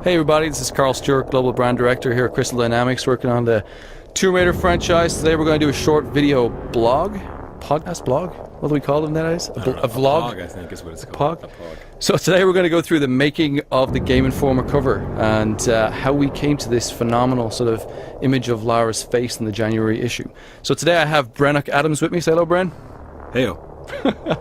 Hey everybody, this is Carl Stewart, Global Brand Director here at Crystal Dynamics, working on the Tomb Raider franchise. Today we're going to do a short video blog, podcast blog? What do we call them nowadays? A vlog? A pog, I think is what it's called. A pog. So today we're going to go through the making of the GameInformer cover and how we came to this phenomenal sort of image of Lara's face in the January issue. So today I have Brennock Adams with me. Say hello, Bren. Heyo.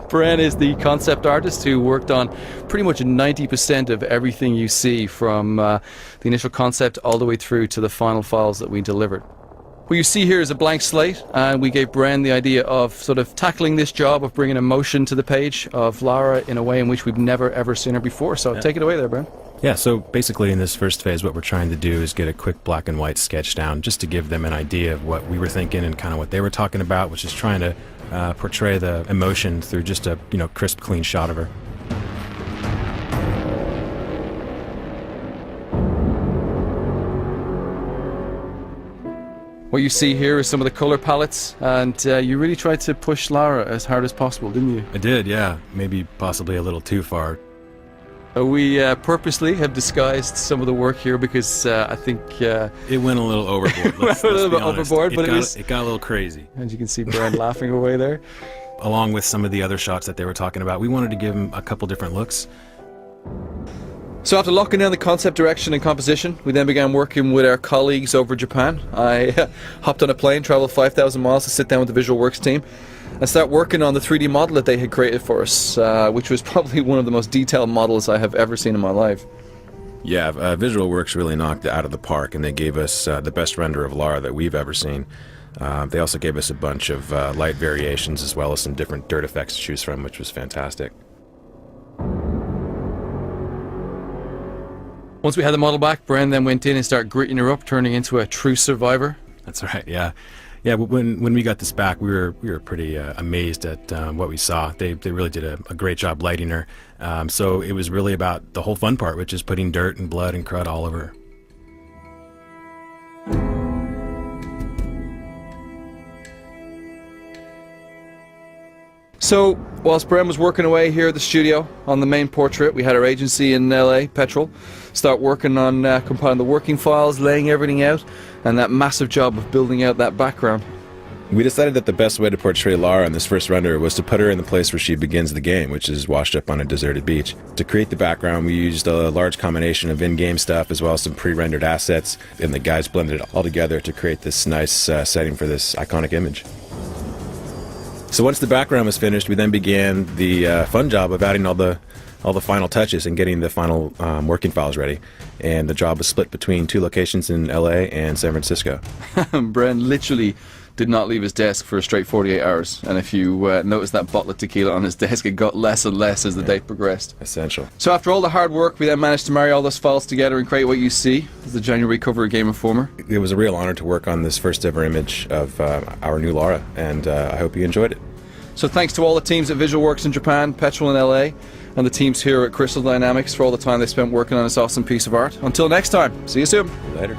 Bren is the concept artist who worked on pretty much 90% of everything you see from the initial concept all the way through to the final files that we delivered. What you see here is a blank slate, and we gave Bren the idea of sort of tackling this job of bringing emotion to the page of Lara in a way in which we've never ever seen her before. So take it away there, Bren. Yeah, so basically in this first phase what we're trying to do is get a quick black and white sketch down just to give them an idea of what we were thinking and kind of what they were talking about, which is trying to portray the emotion through just a crisp, clean shot of her. What you see here is some of the color palettes, and you really tried to push Lara as hard as possible, didn't you? I did, yeah. Maybe possibly a little too far. We purposely have disguised some of the work here because I think it went a little overboard. Let's a little be bit honest. overboard, but it got a little crazy. As you can see, Brad laughing away there. Along with some of the other shots that they were talking about, we wanted to give them a couple different looks. So after locking down the concept direction and composition, we then began working with our colleagues over Japan. I hopped on a plane, traveled 5,000 miles to sit down with the Visual Works team and start working on the 3D model that they had created for us, which was probably one of the most detailed models I have ever seen in my life. Yeah, Visual Works really knocked it out of the park, and they gave us the best render of Lara that we've ever seen. They also gave us a bunch of light variations as well as some different dirt effects to choose from, which was fantastic. Once we had the model back, Bren then went in and started gritting her up, turning into a true survivor. That's right, yeah. Yeah, when we got this back, we were pretty amazed at what we saw. They really did a great job lighting her. So it was really about the whole fun part, which is putting dirt and blood and crud all over her. So, whilst Bren was working away here at the studio on the main portrait, we had our agency in LA, Petrol, start working on compiling the working files, laying everything out, and that massive job of building out that background. We decided that the best way to portray Lara in this first render was to put her in the place where she begins the game, which is washed up on a deserted beach. To create the background, we used a large combination of in-game stuff as well as some pre-rendered assets, and the guys blended it all together to create this nice setting for this iconic image. So once the background was finished, we then began the fun job of adding all the final touches and getting the final working files ready. And the job was split between 2 locations in LA and San Francisco. Bren literally did not leave his desk for a straight 48 hours. And if you notice that bottle of tequila on his desk, it got less and less as the day progressed. Essential. So after all the hard work, we then managed to marry all those files together and create what you see as the January cover of GameInformer. It was a real honor to work on this first ever image of our new Lara, and I hope you enjoyed it. So thanks to all the teams at Visual Works in Japan, Petrol in LA, and the teams here at Crystal Dynamics for all the time they spent working on this awesome piece of art. Until next time, see you soon. Later.